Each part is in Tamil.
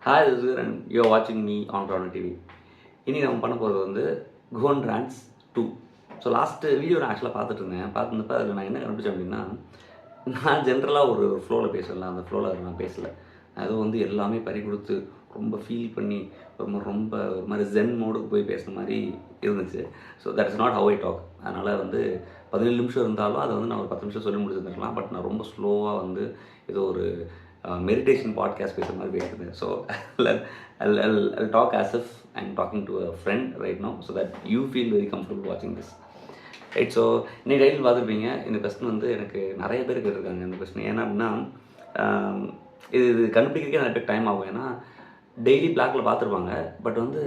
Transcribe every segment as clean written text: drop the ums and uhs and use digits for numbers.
Hi, this is Vir and you're watching me on Ronald TV. இனி நம்ம பண்ண போகிறது வந்து Guhan rands 2. So last video நான் ஆக்சுவலாக பார்த்துட்டு இருந்தேன். பார்த்துருந்தப்ப அதில் நான் என்ன கண்டுபிடிச்சேன் அப்படின்னா, நான் ஜென்ரலாக ஒரு ஃப்ளோவில் பேசல, அந்த ஃப்ளோவில் நான் பேசலை. அதுவும் வந்து எல்லாமே பறி கொடுத்து ரொம்ப ஃபீல் பண்ணி ரொம்ப ஒரு மாதிரி ஜென் மோடுக்கு போய் பேசுகிற மாதிரி இருந்துச்சு. So that is not how I talk. அதனால் வந்து 17 நிமிஷம் இருந்தாலும் அதை வந்து நான் ஒரு 10 நிமிஷம் சொல்லி முடிச்சிருந்துருக்கலாம். பட் நான் ரொம்ப ஸ்லோவாக வந்து ஏதோ ஒரு மெடிடேஷன் பாட்காஸ்ட் பேசுகிற மாதிரி பேசுகிறேன். So I'll talk as if I'm talking to a friend right now so that you feel very comfortable watching this. Right. So இன்னைக்கு டைட்டில் பார்த்துருப்பீங்க. இந்த கொஸ்டின் வந்து எனக்கு நிறைய பேர் கேட்டிருக்காங்க இந்த கொஸ்டின். ஏன்னா அப்படின்னா இது கண்டுபிடிக்கிறதுக்கே நிறைய பேர் டைம் ஆகும். ஏன்னா டெய்லி பிளாக்ல பார்த்துருப்பாங்க. பட் வந்து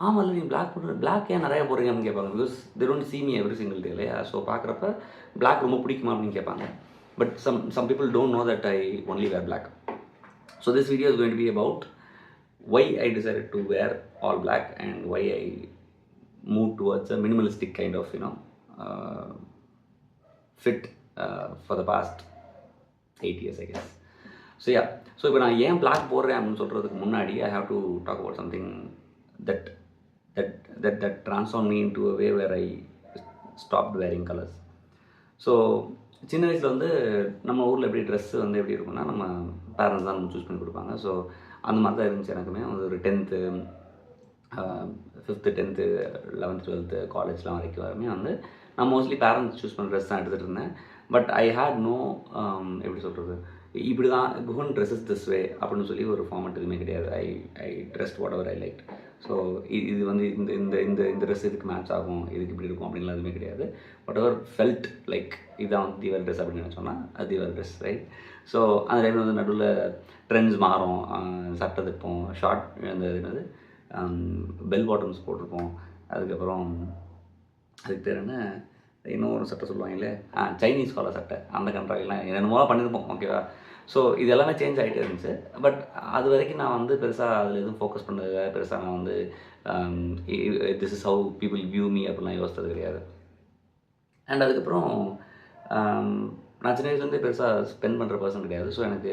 ஆமாம் இல்லை நீங்கள் பிளாக் போட்டு பிளாக் ஏன் நிறையா போடுறீங்கன்னு கேட்பாங்க. Because they don't see me every single day இல்லையா. ஸோ பார்க்குறப்ப பிளாக் ரொம்ப பிடிக்குமா அப்படின்னு கேட்பாங்க. But some people don't know that I only wear black. So this video is going to be about why I decided to wear all black and why I moved towards a minimalistic kind of fit for the past 8 years I guess. So yeah, so இப்போ நான் ஏன் black போடுறேன் அப்படின்னு சொல்கிறதுக்கு முன்னாடி I have to talk about something that transformed me into a way where I stopped wearing colors. So சின்ன வயசில் வந்து நம்ம ஊரில் எப்படி ட்ரெஸ்ஸு வந்து எப்படி இருக்குன்னா, நம்ம பேரண்ட்ஸ் தான் நம்ம சூஸ் பண்ணி கொடுப்பாங்க. ஸோ அந்த மாதிரி தான் இருந்துச்சு எனக்குமே. ஒரு 10th 5th 10th 11th 12th காலேஜ்லாம் வரைக்கும் வந்து நான் மோஸ்ட்லி பேரண்ட்ஸ் சூஸ் பண்ண ட்ரெஸ் தான் எடுத்துகிட்டு இருந்தேன். பட் ஐ ஹேட் நோ எப்படி சொல்கிறது, இப்படி தான் குஹன் ட்ரெஸ்ஸஸ் திஸ் வே அப்படின்னு சொல்லி ஒரு ஃபார்மெட் எதுவுமே கிடையாது. I trust whatever I like. So இது வந்து இந்த இந்த இந்த இந்த ட்ரெஸ் இதுக்கு மேட்ச் ஆகும், இதுக்கு இப்படி இருக்கும் அப்படின்லாம் எதுவுமே கிடையாது. வாட் எவர் ஃபெல்ட் லைக் இதான் வந்து தீவார் ட்ரெஸ் அப்படின்னு நினச்சோன்னா அது தீவார் ட்ரெஸ், ரைட். ஸோ அந்த டைமில் வந்து நடுவில் ட்ரெண்ட்ஸ் மாறும். சட்டை தைப்போம், ஷார்ட் அந்த என்னது பெல் பாட்டம்ஸ் போட்டிருப்போம். அதுக்கப்புறம் அதுக்கு பேர் என்ன, இன்னும் ஒரு சட்டை சொல்லுவாங்களே, சைனீஸ் காலர் சட்டை, அந்த கண்ட்ராக்ட்லாம் என்னமோ பண்ணியிருப்போம். ஓகேவா. ஸோ இது எல்லாமே சேஞ்ச் ஆகிட்டே இருந்துச்சு. பட் அது வரைக்கும் நான் வந்து பெருசாக அதில் எதுவும் ஃபோக்கஸ் பண்ணது பெருசாக நான் வந்து this is how people view me அப்படிலாம் யோசித்தது கிடையாது. அண்ட் அதுக்கப்புறம் நான் சின்ன வயசுலேருந்தே பெருசாக ஸ்பெண்ட் பண்ணுற பர்சன் கிடையாது. ஸோ எனக்கு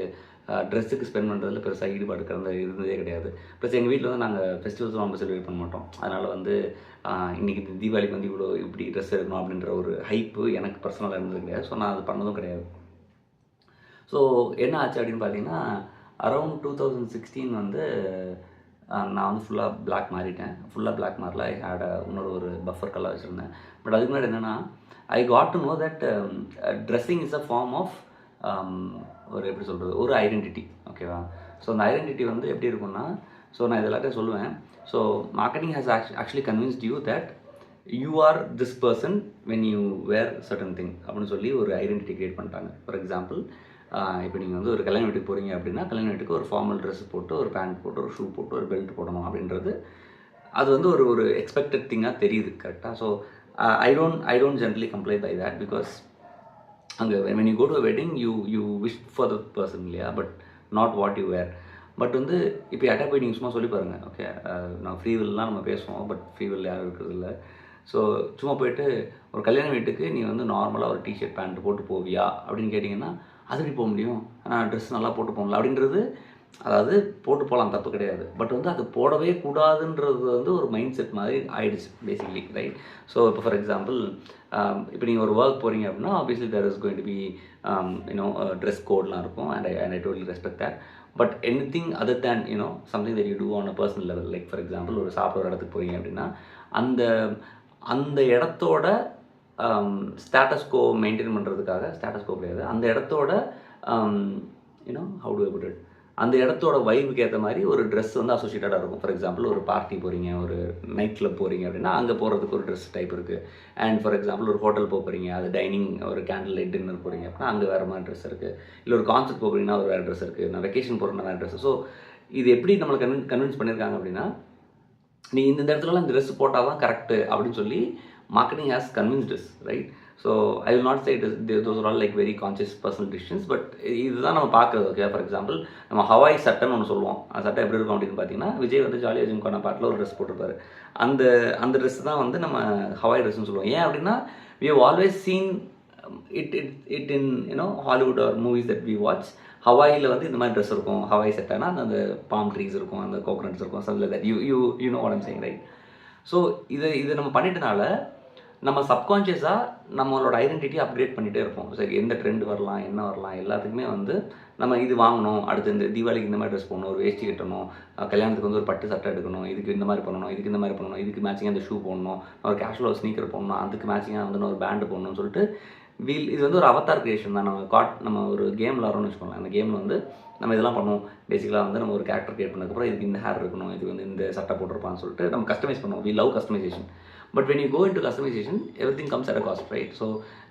ட்ரெஸ்ஸுக்கு ஸ்பெண்ட் பண்ணுறதுல பெருசாக ஈடுபாடு இருந்ததே கிடையாது. ப்ளஸ் எங்கள் வீட்டில் வந்து நாங்கள் ஃபெஸ்டிவல்ஸ்லாம் ரொம்ப செலிப்ரேட் பண்ண மாட்டோம். அதனால் வந்து இன்றைக்கி தீபாவளிக்கு வந்து இப்படி ட்ரெஸ் எடுக்கணும் அப்படின்ற ஒரு ஹைப்பு எனக்கு பர்சனலாக இருந்தது கிடையாது. ஸோ நான் அது பண்ணதும் கிடையாது. ஸோ என்ன ஆச்சு அப்படின்னு பார்த்தீங்கன்னா, அரௌண்ட் 2016 வந்து நான் வந்து ஃபுல்லாக பிளாக் மாறிட்டேன். ஃபுல்லாக பிளாக் மாறல. ஐ ஹேட் ஒரு பஃபர் கலர் வச்சுருந்தேன். பட் அதுக்கு முன்னாடி என்னென்னா, I got to know that dressing is a form of ஒரு எப்படி சொல்கிறது, ஒரு ஐடென்டிட்டி. ஓகேவா. ஸோ அந்த ஐடென்டிட்டி வந்து எப்படி இருக்குன்னா, ஸோ நான் இது எல்லாத்தையும் சொல்லுவேன். So marketing has actually convinced you that you are this person when you wear certain thing அப்படின்னு சொல்லி ஒரு ஐடென்டிட்டி க்ரியேட் பண்ணிட்டாங்க. ஃபார் எக்ஸாம்பிள், இப்போ நீங்கள் வந்து ஒரு கல்யாண வீட்டுக்கு போகிறீங்க அப்படின்னா, கல்யாண வீட்டுக்கு ஒரு ஃபார்மல் ட்ரெஸ் போட்டு, ஒரு பேண்ட் போட்டு, ஒரு ஷூ போட்டு, ஒரு பெல்ட் போடணும் அப்படின்றது அது வந்து ஒரு எக்ஸ்பெக்டட் திங்காக தெரியுது. கரெக்டாக. So I don't generally comply by that. Because அங்கே when you go to a wedding you wish for the person இல்லையா, but not what you wear. But வந்து இப்போ யார்ட்டா போய் நீங்கள் சும்மா சொல்லி பாருங்கள். ஓகே, நான் ஃப்ரீ வில்லாம் நம்ம பேசுவோம், பட் ஃப்ரீ வில் யாரும் இருக்கிறது இல்லை. ஸோ சும்மா போயிட்டு ஒரு கல்யாண வீட்டுக்கு நீ வந்து நார்மலாக ஒரு டிஷர்ட் பேண்ட் போட்டு போவியா அப்படின்னு கேட்டிங்கன்னா, அது எப்படி போக முடியும், ஆனால் ட்ரெஸ் நல்லா போட்டு போகல அப்படின்றது, அதாவது போட்டு போகலாம், தப்பு கிடையாது. பட் வந்து அது போடவே கூடாதுன்றது வந்து ஒரு மைண்ட் செட் மாதிரி ஆயிடுச்சு பேசிக்கலி, ரைட். ஸோ இப்போ ஃபார் எக்ஸாம்பிள், இப்போ நீங்கள் ஒரு ஒர்க் போகிறீங்க அப்படின்னா, obviously there is going to be dress கோட்லாம் இருக்கும். And I totally respect that. But anything other than something that you do on a personal level, like for example ஒரு சாப்பிட்ற இடத்துக்கு போகிறீங்க அப்படின்னா, அந்த இடத்தோட ஸ்டேட்டஸ் கோ மெயின்டைன் பண்ணுறதுக்காக, ஸ்டேட்டஸ் கோ கிடையாது, அந்த இடத்தோட how do I put it, அந்த இடத்தோட வைபுக்கு ஏற்ற மாதிரி ஒரு ட்ரெஸ் வந்து அசோசியேட்டடாக இருக்கும். ஃபார் எக்ஸாம்பிள், ஒரு பார்ட்டி போகிறீங்க, ஒரு நைட் கிளப் போகிறீங்க அப்படின்னா அங்கே போகிறதுக்கு ஒரு ட்ரெஸ் டைப் இருக்குது. அண்ட் ஃபார் எக்ஸாம்பிள், ஒரு ஹோட்டல் போகிறீங்க, அது டைனிங், ஒரு கேண்டில் லைட் டின்னர் போகிறீங்க அப்படின்னா அங்கே வேறு மாதிரி ட்ரெஸ் இருக்குது. இல்லை ஒரு கான்சர்ட் போகிறீங்கன்னா ஒரு வேறு ட்ரெஸ் இருக்குது. நான் வெக்கேஷன் போகிறேன்னா வேறு ட்ரெஸ். ஸோ இது எப்படி நம்மளை கன்வின்ஸ் பண்ணியிருக்காங்க அப்படின்னா, நீ இந்த இடத்துலலாம் இந்த ட்ரெஸ் போட்டால் தான் கரெக்டு அப்படின்னு சொல்லி marketing has convinced us, right? So I will not say those are all like very conscious personal decisions, but இதுதான் நம்ம பார்க்குறது. ஓகே, ஃபார் எக்ஸாம்பிள், நம்ம ஹவாய் சட்டைன்னு ஒன்று சொல்லுவோம். அந்த சட்டை எப்படி இருக்கும் அப்படின்னு பார்த்தீங்கன்னா, விஜய் வந்து ஜாலியாக ஜிம்கான பாட்டில் ஒரு ட்ரெஸ் போட்டிருப்பாரு. அந்த ட்ரெஸ் தான் வந்து நம்ம ஹவாய் ட்ரெஸ்ன்னு சொல்லுவோம். ஏன் அப்படின்னா, we have always seen it in Hollywood or movies that we watch. ஹவாயில் வந்து இந்த மாதிரி ட்ரெஸ் இருக்கும், ஹவாய் செட் ஆனால் அந்த பாம் ட்ரீஸ் இருக்கும், அந்த கோகனட்ஸ் இருக்கும், something like that. You know what I'm saying, right? So இது நம்ம பண்ணிட்டனால நம்ம சப்கான்ஷியஸாக நம்மளோட ஐடென்டிட்டி அப்கிரேட் பண்ணிகிட்டே இருப்போம். சரி, எந்த ட்ரெண்ட் வரலாம், என்ன வரலாம், எல்லாத்துக்குமே வந்து நம்ம இது வாங்கணும், அடுத்து இந்த தீபாவளிக்கு இந்த மாதிரி ட்ரெஸ் போடணும், ஒரு வேஷ்டி கட்டணும், கல்யாணத்துக்கு வந்து ஒரு பட்டு சட்டை எடுக்கணும், இதுக்கு இந்த மாதிரி பண்ணணும், இதுக்கு இந்த மாதிரி பண்ணணும், இதுக்கு மேட்சிங்காக அந்த ஷூ போடணும், ஒரு கேஷுவல் ஸ்னீக்கர் போடணும், அதுக்கு மேட்சிங்காக வந்து ஒரு பேண்டு போடணும்னு சொல்லிட்டு இது வந்து ஒரு அவதார் கிரியேஷன் தான். நம்ம ஒரு கேம் விளாட்றோம்னு வச்சுக்கோங்களேன். அந்த கேமில் வந்து நம்ம இதெல்லாம் பண்ணுவோம். பேசிக்கலாக வந்து நம்ம ஒரு கேரக்டர் கிரியேட் பண்ணதுக்கப்புறம் இதுக்கு இந்த ஹேர் இருக்கணும், இது வந்து இந்த சட்டை போட்டிருப்பான்னு சொல்லிட்டு நம்ம கஸ்டமைஸ் பண்ணுவோம். We love customisation. But when you go into customisation, everything comes at a cost, right? So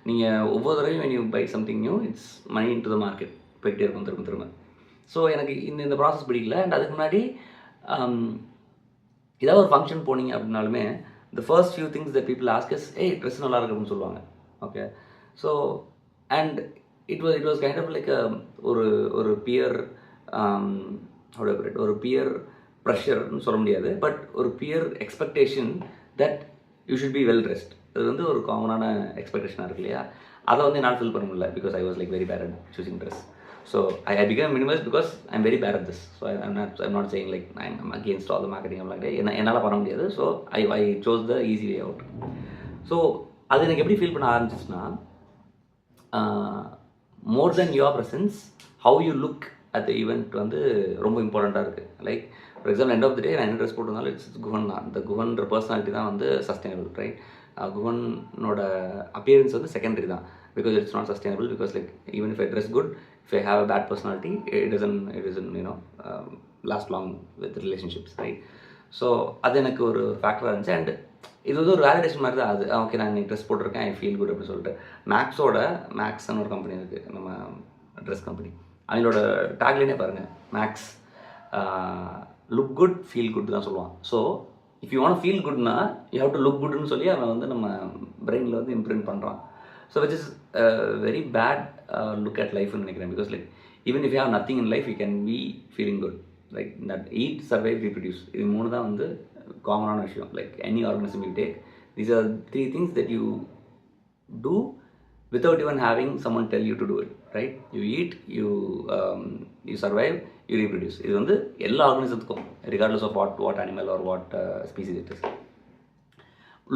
நீங்கள் ஒவ்வொரு தடவையும் when you buy something new, it's money into the market போய்கிட்டே இருக்கும் திரும்ப. ஸோ எனக்கு இந்த ப்ராசஸ் பிடிக்கல. அண்ட் அதுக்கு முன்னாடி ஏதாவது ஒரு ஃபங்க்ஷன் போனீங்க அப்படின்னாலுமே the first few things that people ask is, hey, dress நல்லா இருக்கு அப்படின்னு சொல்லுவாங்க. Okay, so and it was kind of like ஒரு பியர் ஒரு பியர் ப்ரெஷர்னு சொல்ல முடியாது, பட் ஒரு peer expectation that you should be well dressed. அது வந்து ஒரு காமனான எக்ஸ்பெக்டேஷனாக இருக்கு இல்லையா? அதை வந்து என்னால் ஃபில் பண்ண முடியல, because I was like very bad at choosing dress. So I became minimalist because I'm very bad at this. So I'm not saying like I'm against all the marketing. I'm like, என்னால் பண்ண முடியாது. So I chose the easy way out. So அது எனக்கு எப்படி ஃபீல் பண்ண ஆரம்பிச்சிச்சுன்னா, more than your presence, how you look at the event வந்து ரொம்ப இம்பார்ட்டண்ட்டாக இருக்குது. Like for example, end of the day நான் என்ன ட்ரெஸ் போட்டிருந்தாலும் இட்ஸ் குஹன் தான். இந்த குஹன்ற பர்சனாலிட்டி தான் வந்து சஸ்டைனபிள், ரைட்? குஹனோட அப்பியரன்ஸ் வந்து செகண்டரி தான், because it's not sustainable, because like even if I dress good, if I have a bad personality, it doesn't last long with relationships, right? So அது எனக்கு ஒரு ஃபேக்டராக இருந்துச்சு. அண்ட் இது வந்து ஒரு வேலிடேஷன் மாதிரி தான். அது ஓகே, நான் இன்னைக்கு ட்ரெஸ் போட்டிருக்கேன், ஐ ஃபீல் குட் அப்படின்னு சொல்லிட்டு. மேக்ஸ்னு ஒரு கம்பெனி இருக்குது, நம்ம ட்ரெஸ் கம்பெனி. அவங்களோட டேக்லைனே பாருங்கள், Max look good feel good தான் சொல்லுவான். So if you want feel குட்னா யூ ஹவ் டு லுக் குட்னு சொல்லி அவன் வந்து நம்ம பிரெயினில் வந்து இம்ப்ரிண்ட் பண்ணுறான். So which is a very bad look at life in Nigeria, because like even if you have nothing in life, you can be feeling good, like that. Eat, survive, reproduce. இது மூணு தான் வந்து காமனான விஷயம். Like any organism you take, these are 3 things that you do without even having someone tell you to do it, right? You eat, you survive, you reproduce. இது வந்து எல்லா ஆர்கனிசத்துக்கும், regardless of what animal or what species it is.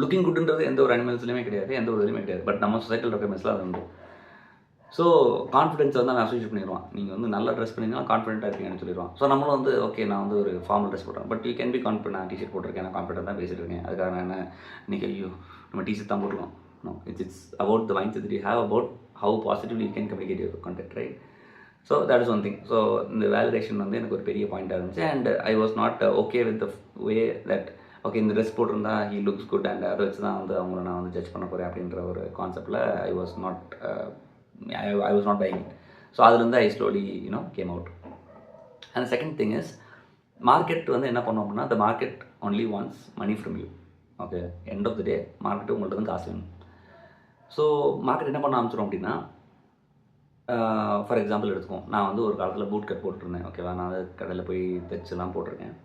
Looking குட்ன்றது எந்த ஒரு அனிமல்ஸ்லையுமே கிடையாது, எந்த ஒரு இதுலையுமே கிடையாது. பட் நம்ம சொசைட்டல் ரெக்கமெண்ட்ஸில் அது உண்டு. ஸோ கான்ஃபிடென்ஸ் வந்து அவன் அசோசியேட் பண்ணிடுவான். நீங்கள் வந்து நல்லா ட்ரெஸ் பண்ணிங்கன்னா கான்ஃபிடென்ட்டாக இருக்கீங்கன்னு சொல்லிடுவான். ஸோ நம்மளும் வந்து ஓகே, நான் வந்து ஒரு ஃபார்மல் ட்ரெஸ் போட்டேன், but you can be confident. நான் டிஷர்ட் போட்டிருக்கேன், நான் கான்ஃபிடென்ட் தான் பேசிட்டு இருக்கேன். அதுக்காக நான் என்ன இன்றைக்கி ஐயோ நம்ம டிஷர்ட் தான் போட்டுருக்கோம். No, it's about the mindset you have, about how positively you can communicate your content, right? So that is one thing. So இந்த வேலிடேஷன் வந்து எனக்கு ஒரு பெரிய பாயிண்ட்டாக இருந்துச்சு. And I was not okay with the way that okay, இந்த ட்ரெஸ் போட்டிருந்தா ஹீ லுக்ஸ் குட் அண்ட் அதை வச்சு தான் வந்து அவங்கள நான் வந்து ஜட்ஜ் பண்ண போகிறேன் அப்படின்ற ஒரு கான்செப்டில் I was not buying it. So அதுலேருந்து I slowly came out. And second thing is, market வந்து என்ன பண்ணோம் அப்படின்னா, the market only wants money from you. Okay, end of the day market உங்கள்கிட்ட வந்து காசு வேணும். ஸோ மார்க்கெட் என்ன பண்ண ஆரம்பிச்சிடும் அப்படின்னா, ஃபார் எக்ஸாம்பிள் எடுத்துக்கோம், நான் வந்து ஒரு காலத்தில் பூட் கட் போட்டுருந்தேன். ஓகேவா, நான் வந்து கடையில் போய் தைச்செல்லாம் போட்டிருக்கேன்.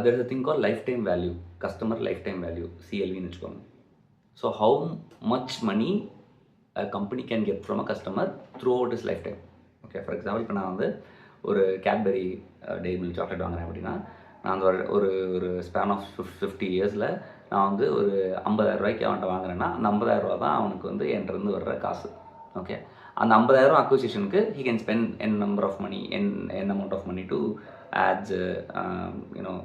there is a thing called lifetime value, customer lifetime value, CLV னு வச்சுக்கோங்க. So how much money a company can get from a customer throughout his lifetime. Okay, for example, இப்போ நான் வந்து ஒரு கேட்பரி டெய்ரி மில்க் சாக்லேட் வாங்குறேன் அப்படின்னா, நான் வந்து ஒரு ஸ்பேன் ஆஃப் 50 இயர்ஸில் நான் வந்து ஒரு 50,000 ரூபாய்க்கு அவன்கிட்ட வாங்குறேன்னா, அந்த 50,000 ரூபா தான் அவனுக்கு வந்து என்கிட்ட வர்ற காசு. ஓகே, அந்த 50,000 அக்விசிஷனுக்கு he can spend n number of money, n amount of money to ads,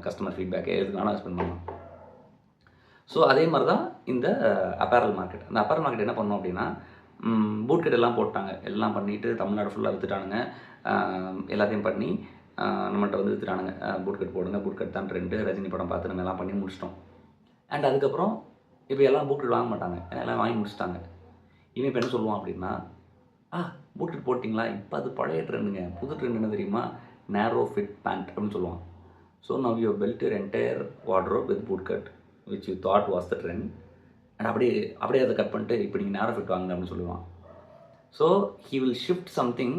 customer feedback, எதுக்கு வேணால் ஸ்பெண்ட் பண்ணலாம். ஸோ அதே மாதிரி தான் இந்த அப்பேரல் மார்க்கெட். அந்த அப்பேரல் மார்க்கெட் என்ன பண்ணோம் அப்படின்னா, பூட் கட் எல்லாம் போட்டாங்க, எல்லாம் பண்ணிவிட்டு தமிழ்நாடு ஃபுல்லாக விற்றுட்டானுங்க. எல்லாத்தையும் பண்ணி நம்மள்கிட்ட வந்து விற்றுட்டானுங்க, பூட் கட் போடுங்க, பூட் கட் தான் ட்ரெண்டு, ரஜினி படம் பார்த்து நம்ம எல்லாம் பண்ணி முடிச்சிட்டோம். அண்ட் அதுக்கப்புறம் இப்போ எல்லாம் பூட் கட் வாங்க மாட்டாங்க, எல்லாம் வாங்கி முடிச்சிட்டாங்க. இவன் இப்போ என்ன சொல்லுவான் அப்படின்னா, பூட் கட் போட்டிங்களா, இப்போ அது பழைய ட்ரெண்டுங்க, புது ட்ரெண்ட் என்ன தெரியுமா, நேரோ ஃபிட் பேண்ட் அப்படின்னு சொல்லுவான். So now you built your entire wardrobe with boot cut which you thought was the trend, and அப்படியே அதை கட் பண்ணிட்டு இப்போ நீங்கள் நேரோ ஃபிட் வாங்க அப்படின்னு சொல்லுவான். So he will shift something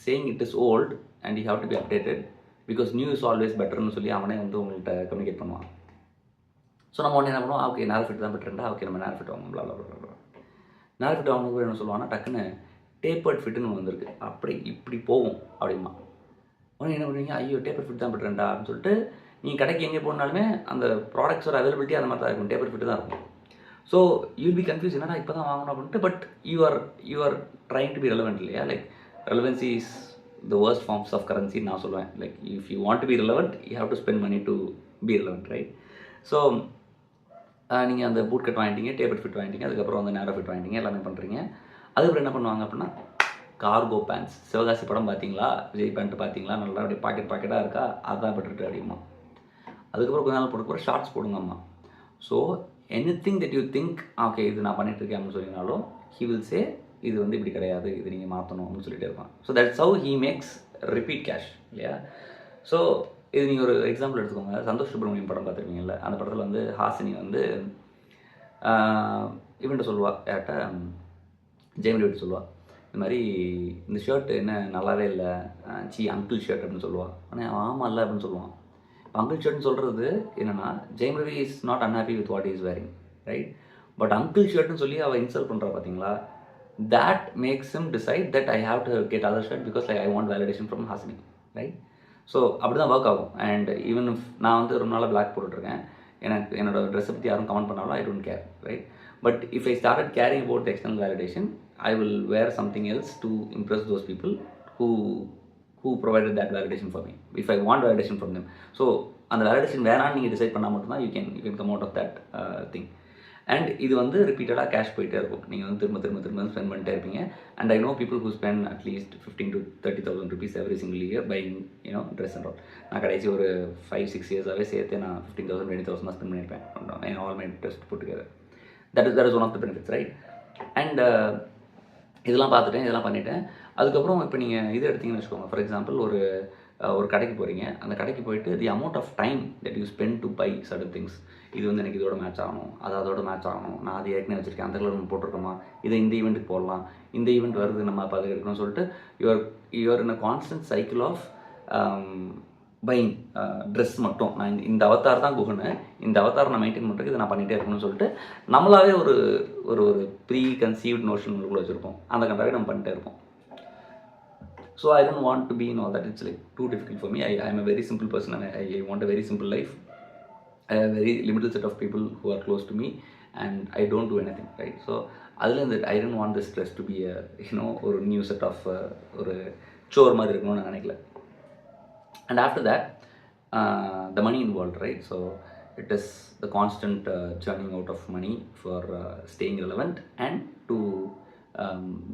saying it is old and you have to be updated because new is always பெட்டர்னு சொல்லி அவனே வந்து உங்கள்கிட்ட கம்யூனிகேட் பண்ணுவான். ஸோ நம்ம ஒன்று என்ன பண்ணுவோம், ஓகே நேரோ ஃபிட் தான் பெட்டர்ண்டா, ஓகே நம்ம நேரோ ஃபிட் வாங்கலாம். நேரோ ஃபிட் வாங்கணும் என்ன சொல்லுவான்னா, டக்குன்னு டேப்பர்ட் ஃபிட்டுன்னு வந்திருக்கு, அப்படி இப்படி போகும் அப்படிமா. உடனே என்ன பண்ணுவீங்க, ஐயோ டேப்பர் ஃபிட் தான் பண்ணுறேன்டா அப்படின்னு சொல்லிட்டு நீங்கள் கடைக்கு எங்கே போனாலுமே அந்த ப்ராடக்ட்ஸோட அவைலபிலிட்டி அந்த மாதிரி தான் இருக்கும், டேப்பர் ஃபிட்டு தான் இருக்கும். ஸோ யூல் பி கன்ஃபியூஸ், என்னடா இப்போ தான் வாங்கணும் அப்படின்ட்டு. But you're trying to be relevant இல்லையா? Like relevancy is the worst forms of currency நான் சொல்லுவேன். Like if you want to be relevant you have to spend money to be relevant, right? So நீங்கள் அந்த பூட் கட் வாங்கிட்டீங்க, டேப்பர் ஃபிட் வாங்கிட்டீங்க, அதுக்கப்புறம் வந்து நேரோ ஃபிட் வாங்கிட்டீங்க, எல்லாமே பண்ணுறீங்க. அதுக்கப்புறம் என்ன பண்ணுவாங்க அப்படின்னா கார்கோ பேண்ட்ஸ். சிவகாசி படம் பார்த்தீங்களா, விஜய் பேண்ட்டு பார்த்தீங்களா, நல்லா அப்படியே பாக்கெட்டாக இருக்கா, அதுதான் பட்டுட்டு அப்படிமா. அதுக்கப்புறம் கொஞ்ச நாள் போட்டுக்கப்புறம் ஷார்ட்ஸ் போடுங்கம்மா. So anything that you think okay இது நான் பண்ணிகிட்ருக்கேன் அப்படின்னு சொல்லினாலும் ஹி வில் சே இது வந்து இப்படி கிடையாது, இது நீங்கள் மாற்றணும் அப்படின்னு சொல்லிட்டு இருப்பான். So that's how he maths repeat cash இல்லையா? ஸோ இது நீங்கள் ஒரு எக்ஸாம்பிள் எடுத்துக்கோங்க. சந்தோஷ் சுப்ரமணியம் படம் பார்த்துருக்கீங்கல்ல, அந்த படத்தில் வந்து ஹாசினி வந்து இவன்ட்டு சொல்லுவாள், யார்கிட்ட, ஜெயம் ரவிட்டு சொல்லுவாள், இந்த மாதிரி இந்த ஷர்ட் என்ன நல்லாவே இல்லை, அங்கிள் ஷர்ட் அப்படின்னு சொல்லுவாள். ஆனால் ஆமாம் இல்லை அப்படின்னு சொல்லுவான். அங்கிள் ஷர்ட்னு சொல்கிறது என்னென்னா, Jayam Ravi is not unhappy with what is wearing, right? But uncle ஷர்ட்னு சொல்லி அவள் இன்சல்ட் பண்ணுறா பார்த்தீங்களா, that makes him decide that I have to get other shirt because like I want validation from Hasini, right? So அப்படி தான் ஒர்க் ஆகும். அண்ட் ஈவன் இஃப் நான் வந்து ரொம்ப நாளாக பிளாக் போட்டுட்ருக்கேன், எனக்கு என்னோடய ட்ரெஸ்ஸை பற்றி யாரும் கமெண்ட் பண்ணாலும் I don't care, right? But if I started caring about the external validation I will wear something else to impress those people who provided that validation for me if I want validation from them. So அந்த வேலிடேஷன் வேணான்னு நீங்கள் டிசைட் பண்ணால் மட்டும்தான் you can come out of that thing. And இது வந்து ரிப்பீட்டடாக கேஷ் போயிட்டே இருக்கும். நீங்கள் வந்து திரும்ப ஸ்பெண்ட் பண்ணிட்டே இருப்பீங்க. And I know people who spend at least 15,000 to 30,000 rupees every single year buying dress and all. நான் கடைசி ஒரு 5-6 இயர்ஸாகவே சேர்த்து நான் 15,000 20,000 தான் ஸ்பெண்ட் பண்ணியிருப்பேன் all my dressed put together. That is one of the benefits, right? And இதெல்லாம் பார்த்துட்டேன், இதெல்லாம் பண்ணிவிட்டேன். அதுக்கப்புறம் இப்போ நீங்கள் இது எடுத்திங்கன்னு வச்சுக்கோங்க. ஃபார் எக்ஸாம்பிள் ஒரு கடைக்கு போகிறீங்க. அந்த கடைக்கு போயிட்டு the amount of time that you spend to buy certain things, இது வந்து எனக்கு இதோட மேட்ச் ஆகணும், அதோட மேட்ச் ஆகணும், நான் அது ஏற்கனவே வச்சுருக்கேன், அந்த கலர் போட்டிருக்கோமா, இதை இந்த ஈவெண்ட்டுக்கு போடலாம், இந்த ஈவெண்ட் வருது நம்ம அப்போ அது எடுக்கணும்னு சொல்லிட்டு you're in a constant cycle of buying dress மட்டும். நான் இந்த அவதார் தான் குகனு, இந்த அவதார் நான் மெயின்டைன் பண்ணுறதுக்கு இதை நான் பண்ணிகிட்டே இருக்கணும்னு சொல்லிட்டு நம்மளாவே ஒரு ஒரு ப்ரீ கன்சீவ்ட் நோஷன் உள்ள வச்சுருப்போம். அந்த கண்டாவே நம்ம பண்ணிட்டே இருப்போம். So I don't want to be in all that. It's like too difficult for me. I am a very simple person and I want a very simple life. I have a very limited set of people who are close to me and I don't do anything, right? So other than that I don't want this stress to be a ஒரு new set of ஒரு chore மாதிரி இருக்கணும்னு நான் நினைக்கல. And after that the money involved, right? So it is the constant churning out of money for staying relevant and to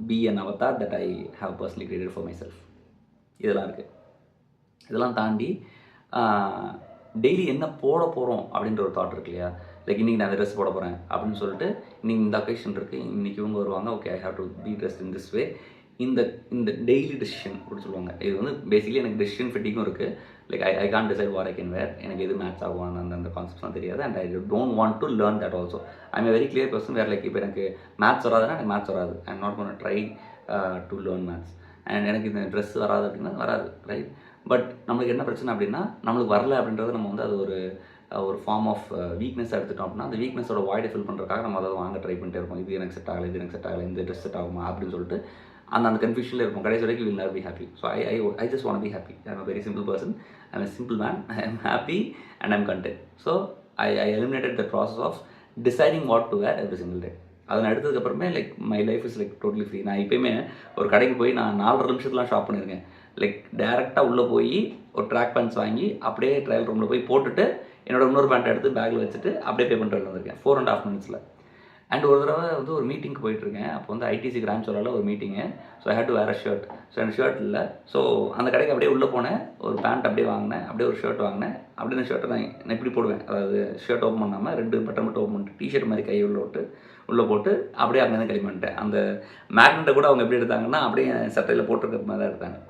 be an avatar that I have personally created for myself. இதெல்லாம் இருக்குது. இதெல்லாம் தாண்டி டெய்லி என்ன போட போகிறோம் அப்படின்ற ஒரு தாட் இருக்கு இல்லையா? லைக் இன்றைக்கி நான் அந்த ட்ரெஸ் போட போகிறேன் அப்படின்னு சொல்லிட்டு இன்றைக்கி இந்த அக்கேஷன் இருக்குது, இன்றைக்கி இவங்க வருவாங்க, okay I have to be dressed in this way. இந்த டெய்லி டெசிஷன் அப்படின்னு சொல்லுவாங்க. இது வந்து பேசிக்கலி எனக்கு டெசிஷன் ஃபிட்டிங்கும் இருக்குது. Like I can't decide what I can wear, எனக்கு எது மேட்ச் ஆகும் அந்த கான்செப்ட்ஸ்லாம் தெரியாது. And I don't want to learn that also. I am very clear person where like இப்போ எனக்கு மேத்ஸ் வராதுன்னா எனக்கு மேத்ஸ் வராது, I am not gonna try to learn maths. And எனக்கு இந்த ட்ரெஸ் வராது அப்படின்னா வராது, ரைட்? பட் நம்மளுக்கு என்ன பிரச்சனை அப்படின்னா நம்மளுக்கு வரல அப்படின்றது நம்ம வந்து அது ஒரு ஃபார்ம் ஆஃப் வீக்னஸ் எடுத்துட்டோம் அப்படின்னா அந்த வீக்னஸோட வாய்டை ஃபில் பண்ணுறதுக்காக நம்ம அதை வாங்க ட்ரை பண்ணிட்டே இருப்போம். இது எனக்கு செட் ஆகலை, இது எனக்கு செட் ஆகலை, இந்த ட்ரெஸ் செட் ஆகுமா அப்படின்னு சொல்லிட்டு அந்த கன்ஃபியூஷனில் இருப்போம். கடைசி வரைக்கும் will never be happy. So I just want be happy. I am a very simple person, I am a simple man, I am happy and I am content. So I eliminated the process of deciding what to wear every single day. அதை நான் எடுத்ததுக்கப்புறமே like my life is like totally free. நான் இப்போயுமே ஒரு கடைக்கு போய் நான் 4.5 நிமிஷத்துலாம் ஷாப் பண்ணியிருக்கேன். லைக் டேரெக்டாக உள்ளே போய் ஒரு ட்ராக் பேண்ட்ஸ் வாங்கி அப்படியே ட்ரையல் ரூமில் போய் போட்டுட்டு என்னோட இன்னொரு பேண்ட்டை எடுத்து பேக்கில் வச்சுட்டு அப்படியே பே பண்ணிட்டு வந்திருக்கேன் 4.5 minutes. அண்ட் ஒரு தடவை வந்து ஒரு மீட்டிங்க்கு போயிட்டுருக்கேன். அப்போ வந்து ஐடிசி கிரான்ச்சோரால் ஒரு மீட்டிங்கு. So I had to wear a shirt. So எனக்கு ஷர்ட் இல்லை. ஸோ அந்த கடைக்கு அப்படியே உள்ளே போனேன், ஒரு பேண்ட் அப்படியே வாங்கினேன், அப்படியே ஒரு ஷர்ட் வாங்கினேன். அப்படியே அந்த ஷர்ட்டை நான் இப்படி போடுவேன், அதாவது ஷர்ட் ஓப்பன் பண்ணாமல் 2 பட்டன் மட்டும் ஓப்பன் பண்ணிட்டு டிஷர்ட் மாதிரி கையை உள்ளே போட்டு அப்படியே அங்கேருந்து கிளம்பி வந்துட்டேன். அந்த மேக்னெட்டை கூட அவங்க எப்படி எடுத்தாங்கன்னா அப்படியே சட்டையில் போட்டிருக்கிற மாதிரி தான் எடுத்தாங்க.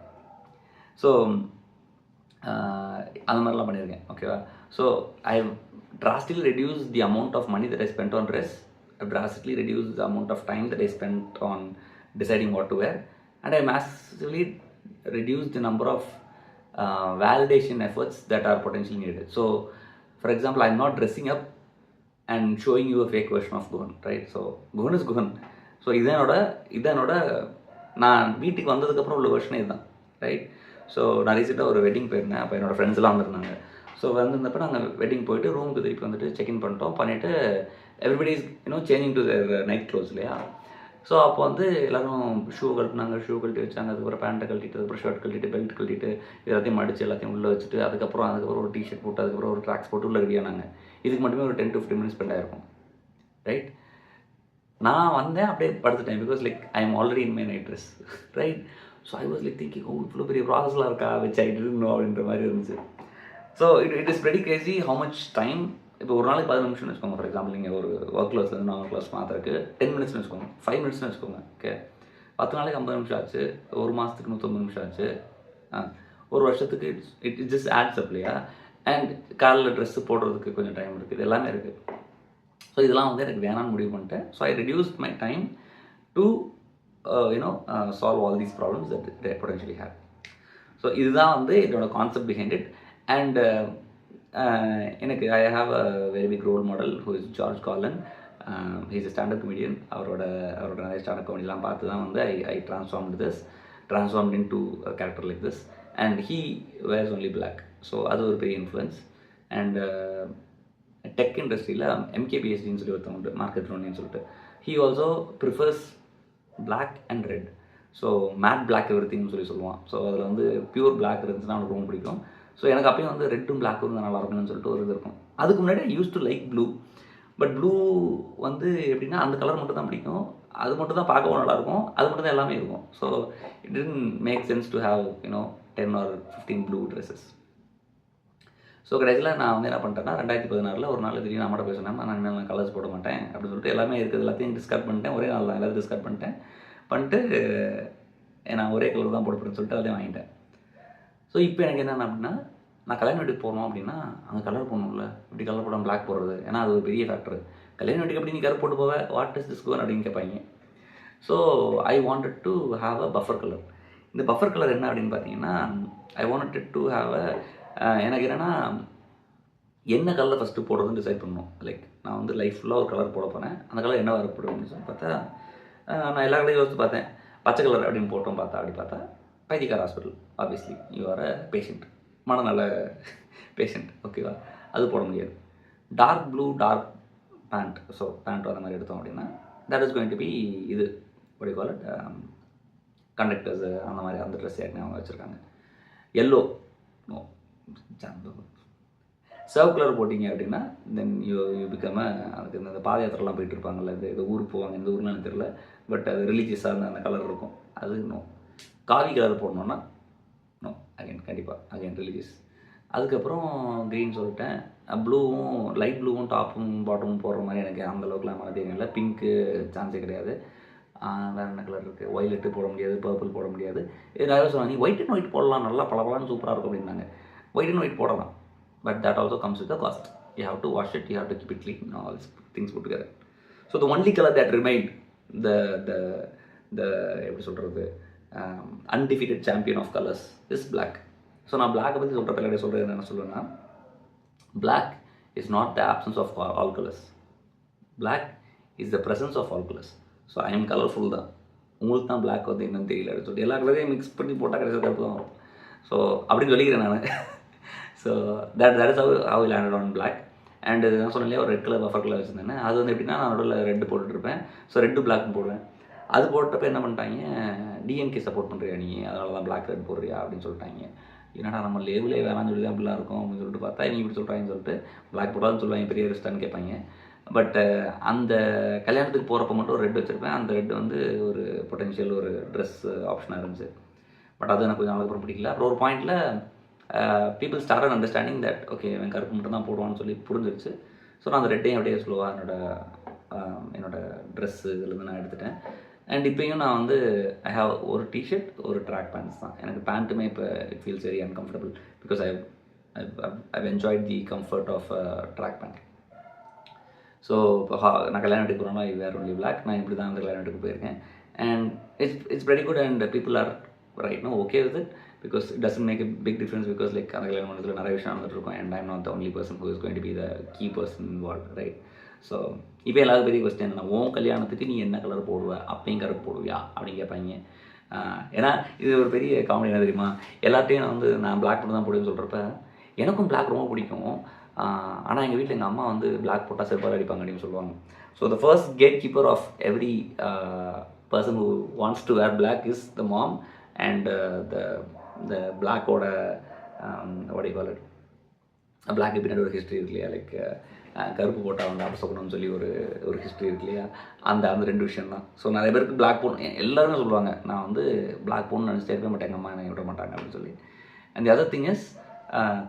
ஸோ அந்த மாதிரிலாம் பண்ணியிருக்கேன், ஓகேவா? So I drastically reduced the amount of money that I spent on dress. I've drastically reduced the amount of time that I spent on deciding what to wear, and I massively reduced the number of validation efforts that are potentially needed. So for example, I'm not dressing up and showing you a fake version of Guhan, right? So Guhan is Guhan. So இதனோட நான் வீட்டுக்கு வந்ததுக்கப்புறம் உள்ள வெர்ஷனே இதுதான், ரைட்? ஸோ நான் ரீசெண்டாக ஒரு வெட்டிங் போயிருந்தேன். அப்போ என்னோடய ஃப்ரெண்ட்ஸ் எல்லாம் வந்திருந்தாங்க. ஸோ வந்திருந்தப்போ நாங்கள் வெட்டிங் போயிட்டு ரூமுக்கு திருப்பி வந்துட்டு செக்இன் பண்ணிட்டோம். பண்ணிவிட்டு everybody is changing to their night clothes இல்லையா? ஸோ அப்போ வந்து எல்லோரும் ஷூ கழட்டினாங்க, ஷூ கழட்டி வச்சாங்க. அதுக்கப்புறம் பேண்ட்டை கழட்டிட்டு, அதுக்கப்புறம் ஷர்ட் கழட்டிட்டு, பெல்ட் கழட்டிட்டு, எல்லாத்தையும் மடித்து எல்லாத்தையும் உள்ளே வச்சுட்டு, அதுக்கப்புறம் ஒரு டிஷர்ட் போட்டு, அதுக்கப்புறம் ஒரு ட்ராக்ஸ் போட்டு உள்ளே ரெடியானாங்க. இதுக்கு மட்டுமே ஒரு 10 to 15 மினிட்ஸ் ஸ்பெண்ட் ஆகிருக்கும், ரைட்? நான் வந்தேன், அப்படியே படுத்துட்டேன். Because like I am already in my night dress, right? So I was like thinking, இவ்வளோ பெரிய ப்ராசஸ்லாம் இருக்கா வச்சு ஐ டிடன்ட் நோ அப்படின்ற மாதிரி இருந்துச்சு. So it is very Crazy how much time. இப்போ ஒரு நாளைக்கு 10 நிமிஷம்னு வச்சுக்கோங்க. ஃபார் எக்ஸாம்பிள் நீங்கள் ஒரு ஒர்க் கிளாஸ்லேருந்து நார்மல் கிளாஸ் மாத்திரக்கு 10 மினிட்ஸ்னு வச்சுக்கோங்க, 5 மினிட்ஸ்னு வச்சுக்கோங்க. ஓகே, 10 நாளைக்கு 50 நிமிஷம் ஆச்சு, ஒரு மாதத்துக்கு 150 நிமிஷம் ஆச்சு, ஒரு வருஷத்துக்கு இட் ஜஸ்ட் ஆட்ஸ் அப் இல்லையா? அண்ட் காலையில் ட்ரெஸ்ஸு போடுறதுக்கு கொஞ்சம் டைம் இருக்குது, இது எல்லாமே இருக்குது. ஸோ இதெல்லாம் வந்து எனக்கு வேணாம்னு முடிவு பண்ணிட்டேன். So I reduced my time to solve all these problems that they potentially have. So இதுதான் வந்து என்னோட கான்செப்ட் பிஹைண்ட் இட். அண்ட் எனக்கு I have a very big role model who is George Carlin. He's a standup comedian. அவரோட நிறைய ஸ்டாண்டப் காமெடிலாம் பார்த்து தான் வந்து I transformed into character like this. And he wears only black. So அது ஒரு பெரிய இன்ஃப்ளூயன்ஸ். அண்ட் டெக் இண்டஸ்ட்ரியில் எம்கேபிஎஸ்டின்னு சொல்லி ஒருத்தவங்க உண்டு, மார்க்கெட் ரோனின்னு சொல்லிட்டு. He also prefers black and red. So matte black எவ்ரிதிங்னு சொல்லுவான். ஸோ அதில் வந்து பியூர் பிளாக் இருந்துச்சுன்னா அவனுக்கு ரொம்ப பிடிக்கும். ஸோ எனக்கு அப்பயும் வந்து ரெட்டும் பிளாக்கும் இருந்தால் நல்லா இருக்கும்னு சொல்லிட்டு ஒரு இது இருக்கும். அதுக்கு முன்னாடி I use to like blue. But blue வந்து எப்படின்னா அந்த கலர் மட்டும் தான் பிடிக்கும், அது மட்டும் தான் பார்க்கவும் நல்லாயிருக்கும், அது மட்டும் தான் எல்லாமே இருக்கும். So it didn't make sense to have 10 or 15 blue dresses. So கடைசியில் நான் வந்து என்ன பண்ணிட்டேன்னா 2016 ஒரு நாள் திடீர்னு அம்மாட்ட போய் சொன்னேன், நான் கலர்ஸ் போட மாட்டேன் அப்படின்னு சொல்லிட்டு எல்லாமே இருக்குது எல்லாத்தையும் டிஸ்கார்ட் பண்ணிட்டேன். ஒரே நாள் தான் எல்லாத்தையும் டிஸ்கார்ட் பண்ணிட்டு நான் ஒரே கலர் தான் போடுறேன்னு சொல்லிட்டு எல்லாத்தையும் வாங்கிட்டேன். ஸோ இப்போ எனக்கு என்னென்ன அப்படின்னா, நான் கல்யாண வீட்டுக்கு போகணும் அப்படின்னா அங்கே கலர் போடணும்ல, இப்படி கலர் போடாமல் பிளாக் போடுறது, ஏன்னா அது ஒரு பெரிய ஃபேக்டர். கல்யாண வீட்டுக்கு எப்படி நீ கலர் போட்டு போவேன், வாட் இஸ் திஸ் கோன் அப்படின்னு கேட்பாங்க. So I wanted to have a buffer colour. இந்த பஃபர் கலர் என்ன அப்படின்னு பார்த்தீங்கன்னா, ஐ வாண்டட் டு ஹாவ் எனக்கு என்னென்னா என்ன கலர் ஃபஸ்ட்டு போடுறதுன்னு டிசைட் பண்ணணும். லைக் நான் வந்து லைஃப் ஃபுல்லாக ஒரு கலர் போட போகிறேன், அந்த கலர் என்ன வரப்படும் அப்படின்னு சொல்லி பார்த்தா நான் எல்லா கலரையும் யோசித்து பார்த்தேன். பச்சை கலர் அப்படின்னு போட்டோம். அப்படி பார்த்தா பைத்தியக்கார hospital, obviously you are a patient, மனநல பேஷண்ட், ஓகேவா? அது போட முடியாது. Dark blue dark pant, so பேண்ட்டும் அந்த மாதிரி எடுத்தோம் அப்படின்னா that is going to be இது what you call it, conductors அந்த மாதிரி அந்த ட்ரெஸ் ஏற்கனவே அவங்க வச்சுருக்காங்க. எல்லோ நோ, சர்வ் கலர் போட்டிங்க அப்படின்னா தென் யூ பிகம் அதுக்கு இந்த பாத யாத்திரைலாம் போயிட்டு இருப்பாங்கல்ல, இந்த ஊருக்கு போவாங்க, இந்த ஊர்லாம் எனக்கு தெரியல, பட் அது ரிலீஜியஸாக அந்த கலர் இருக்கும், அது நோ. காவி கலர் போடணுன்னா நோ, அகைன் ரிலீஜியஸ். அதுக்கப்புறம் க்ரீன் சொல்லிட்டேன். ப்ளூவும் லைட் ப்ளூவும் டாப்பும் பாட்டமும் போடுற மாதிரி எனக்கு அந்தளவுக்குலாம் மனதே இல்லை. பிங்க்கு சான்ஸே கிடையாது. வேறு என்ன கலர் இருக்குது, ஒய்லெட்டு போட முடியாது, பர்பிள் போட முடியாது. நிறைய சொன்னாங்க, நீ ஒயிட் அண்ட் ஒயிட் போடலாம், நல்லா பளபளன்னு சூப்பராக இருக்கும் அப்படின்னாங்க. ஒயிட் அண்ட் ஒயிட் போடலாம், but that also comes with a cost. You have to wash it, you have to keep it clean, all these things put together. So the only color that remained, the எப்படி சொல்கிறது, undefeated champion of colors is black. So நான் பிளாக்கை பற்றி சொல்கிறது என்ன சொல்லுவேன்னா, black is not the absence of all colors. Black is the presence of all colors. So I am colourful தான், உங்களுக்கு தான் பிளாக் வந்து என்னன்னு தெரியல அப்படின்னு சொல்லிட்டு எல்லா கலரையும் மிக்ஸ் பண்ணி போட்டால் கடைசியாக தப்பு தான் வரும். ஸோ அப்படின்னு சொல்லிக்கிறேன் நான். So that is how I landed on black. And நான் சொன்னேன் ஒரு ரெட் கலர் பஃபர் கலர் வச்சுருந்தேன். அது வந்து எப்படின்னா நான் நடுவில் ரெட்டு போட்டுட்ருப்பேன். ஸோ ரெட்டு பிளாக் போடுவேன். அது போட்டப்போ என்ன பண்ணிட்டாங்க, டிஎம்கே சப்போர்ட் பண்ணுறியா நீ, அதனால தான் பிளாக் ரெட் போடுறியா அப்படின்னு சொல்லிட்டாங்க. என்னடா நம்ம லேபிளே வேணாம்னு சொல்லி தான் அப்படிலாம் இருக்கும் அப்படின்னு சொல்லிட்டு பார்த்தா நீ இப்படி சொல்கிறாங்கன்னு சொல்லிட்டு பிளாக் போடாதுன்னு சொல்லுவாங்க, பெரிய ரெஸ்டான்னு கேட்பாங்க. பட் அந்த கல்யாணத்துக்கு போகிறப்ப மட்டும் ஒரு ரெட் வச்சுருப்பேன். அந்த ரெட் வந்து ஒரு பொட்டென்ஷியல் ஒரு ட்ரெஸ் ஆப்ஷனாக இருந்துச்சு. பட் அது எனக்கு கொஞ்சம் நாளுக்கு அப்புறம் பிடிக்கல. அப்புறம் ஒரு பாயிண்டில் people started understanding that okay இவன் கருப்பு மட்டும் தான் போடுவான்னு சொல்லி புரிஞ்சிருச்சு. ஸோ நான் அந்த ரெட்டையும் அப்படியே ஸ்லோவாக என்னோடய ட்ரெஸ்ஸு இதுலேருந்து நான் எடுத்துட்டேன். அண்ட் இப்போயும் நான் வந்து ஐ ஹாவ் ஒரு டிஷர்ட் ஒரு ட்ராக் பேண்ட்ஸ் தான். எனக்கு பேண்ட்டுமே இப்போ it feels very uncomfortable because I enjoyed the comfort of track pant. So இப்போ நான் கல்யாண வீட்டுக்கு போகிறோம்னா வேர் ஒன்லி பிளாக். நான் இப்படி தான் அந்த கல்யாண வீட்டுக்கு போயிருக்கேன். And it's very good and people are right no okay with it because it doesn't make a big difference because like அந்த கல்யாண மண்டலத்தில் நிறைய விஷயம் நடந்துருக்கும். And I'm not the only person who is going to be the key person involve, right? So இப்போ எல்லாரும் பெரிய கொஸ்டின் என்னன்னா, உன் கல்யாணத்துக்கு நீ என்ன கலர் போடுவ, அப்பையும் கருப்பு போடுவியா அப்படின்னு கேட்பாங்க. ஏன்னா இது ஒரு பெரிய காமெடி என்ன தெரியுமா, எல்லாத்தையும் நான் வந்து நான் பிளாக் மட்டும் தான் போடுவேன்னு சொல்கிறப்ப எனக்கும் பிளாக் ரொம்ப பிடிக்கும். ஆனால் எங்கள் வீட்டில் எங்கள் அம்மா வந்து பிளாக் போட்டால் செருப்பால் அடிப்பாங்க அப்படின்னு சொல்லுவாங்க. So the first gate keeper of every person who wants to wear black is the mom and the பிளாக்கோட what do you call it, black பின்னாடி ஒரு ஹிஸ்ட்ரி இருக்கு இல்லையா, லைக் கருப்பு போட்டால் வந்து அபசகுணம்னு சொல்லி ஒரு ஹிஸ்ட்ரி இருக்கு இல்லையா, அந்த ரெண்டு விஷயம் தான். ஸோ நிறைய பேருக்கு பிளாக் போடணும் எல்லாருமே சொல்லுவாங்க, நான் வந்து பிளாக் போடணும்னு நினச்சிட்டே இருக்க மாட்டேன், எங்கள் அம்மா என்னை விட மாட்டாங்க அப்படின்னு சொல்லி. And the other thing is,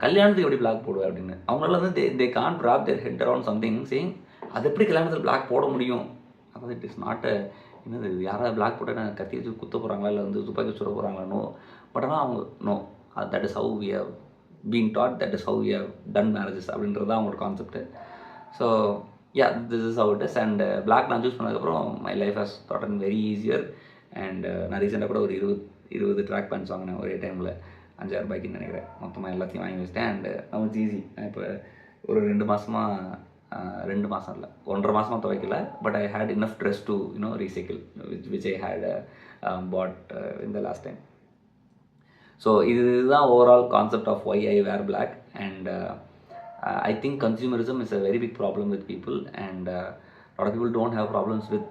கல்யாணத்துக்கு எப்படி பிளாக் போடுவேன் அப்படின்னு அவங்களால வந்து they can't wrap their head around something saying அது எப்படி கல்யாணத்தில் பிளாக் போட முடியும். அதாவது இட் இஸ் நாட் என்னது, யாராவது பிளாக் போட்டால் நான் கத்தி வச்சு குத்த போகிறாங்களா இல்லை வந்து துப்பாக்கி சுட போகிறாங்களா, நோ. பட் ஆனால் அவங்க no, that is how we have been taught, that is how we have done marriages அப்படின்றது தான் அவங்களோட concept. So yeah, this is how it is. And black நான் சூஸ் பண்ணதுக்கப்புறம் my life has gotten very easier. And நான் ரீசெண்டாக கூட ஒரு 20 ட்ராக் பேண்ட்ஸ் வாங்கினேன் ஒரே டைமில், 5,000 ரூபாய்க்குன்னு நினைக்கிறேன். மொத்தமாக எல்லாத்தையும் வாங்கி வச்சிட்டேன். And it's easy. இப்போ ஒரு 2 மாதமாக 2 மாதம் இல்லை 1.5 மாதமாக துவைக்கல. But I had enough dress to recycle which I had put in the last time. So இதுதான் overall concept of why I wear black. And I think consumerism is a very big problem with people, and a lot of people don't have problems with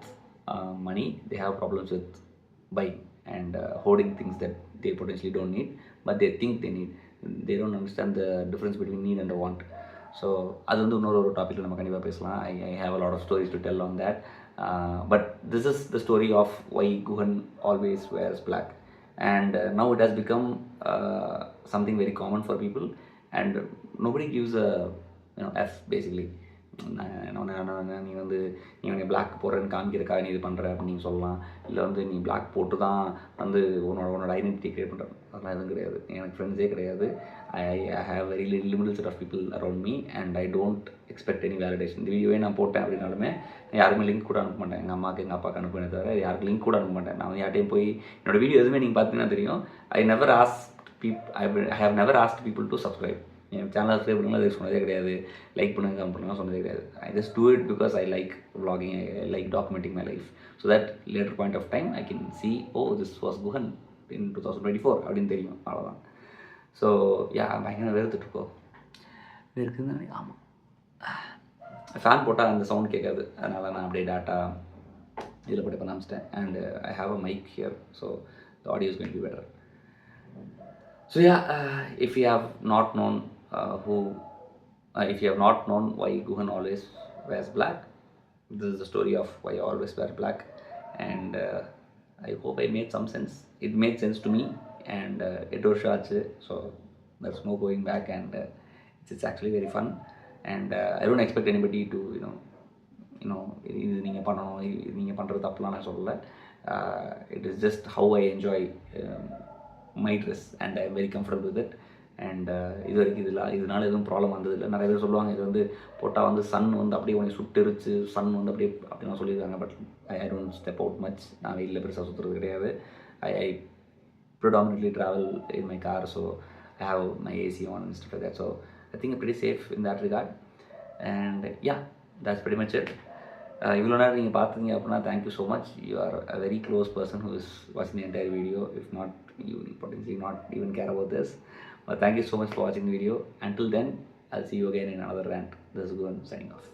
money. They have problems with buying and hoarding things that they potentially don't need, but they think they need. They don't understand the difference between need and want. So அது வந்து இன்னொரு டாப்பிக்கில் நம்ம கண்டிப்பாக பேசலாம். I have a lot of stories to tell on that. But this is the story of why Guhan always wears black. And now it has become something very common for people, and nobody gives a F basically. நீ வந்து நீ பிளாக் போடுறேன்னு காமிக்கிறக்காக நீ இது பண்ணுற அப்படின்னு நீங்கள் சொல்லலாம். இல்லை வந்து நீ பிளாக் போட்டு தான் வந்து உன்னோட ஐடென்டிட்டி க்ரியேட் பண்ணுற, அதெல்லாம் எதுவும் கிடையாது. எனக்கு ஃப்ரெண்ட்ஸே கிடையாது. I have very limited set of people around me, and I don't expect any validation. இந்த வீடியோவே நான் போட்டேன் அப்படின்னாலுமே யாருமே லிங்க் கூட அனுப்ப மாட்டேன். எங்கள் அம்மாவுக்கு எங்கள் அப்பாவுக்கு அனுப்புனே தவிர யாருக்கு லிங்க் கூட அனுப்ப மாட்டேன். நான் வந்து யார்ட்டையும் போய் என்னோடய வீடியோ எதுவுமே நீங்கள் பார்த்தீங்கன்னா தெரியும், I have never asked people to subscribe. N channel subscribe பண்ணுங்கள் அது சொன்னதே கிடையாது. லைக் பண்ணுங்க, கமெண்ட் பண்ணுங்க சொன்னதே கிடையாது. I just do it because I like vlogging, I like documenting my life, so that later point of time I can see this was Guhan in 2024 அப்படின்னு தெரியும். அவ்வளோதான். ஸோ யா, பயங்கர வெறுத்துட்ருக்கோம். வெறுக்குதுன்னு ஆமாம், ஃபேன் போட்டால் அந்த சவுண்ட் கேட்காது, அதனால் நான் அப்படியே டேட்டா இதில் போட்டு பண்ண ஆரம்பிச்சிட்டேன். And I have a mic here, so the audio is going to be better. So yeah, if you have not known if you have not known why Guhan always wears black, this is the story of why I always wear black. And I hope I made some sense. It made sense to me, and it was short, so there's no going back, and it's actually very fun. And I don't expect anybody to இது நீங்கள் பண்ணணும், இது நீங்கள் பண்ணுறது தப்புலாம் நான் சொல்லலை. It is just how I enjoy my dress, and I am very comfortable with it. And இது வரைக்கும் இதனால எதுவும் ப்ராப்ளம் வந்ததில்லை. நிறைய பேர் சொல்லுவாங்க இது வந்து போட்டால் வந்து சன் வந்து அப்படியே உனக்கு சுட்டுருச்சு, சன் வந்து அப்படிலாம் சொல்லியிருக்காங்க. But I don't step out much. நான் வெயிலில் பெருசாக சுற்றுறது கிடையாது. ஐ predominantly travel in my car, so I have my AC on and stuff like that, so I think I'm pretty safe in that regard. And yeah, that's pretty much it. இவ்வளோ நேரம் நீங்கள் பார்த்தீங்க அப்படின்னா thank you so much. You are a very close person who is வாட்சிங் the entire video. If not, you will potentially not even care about this. But thank you so much for watching the video. Until then, I'll see you again in another rant. This is Guhan signing off.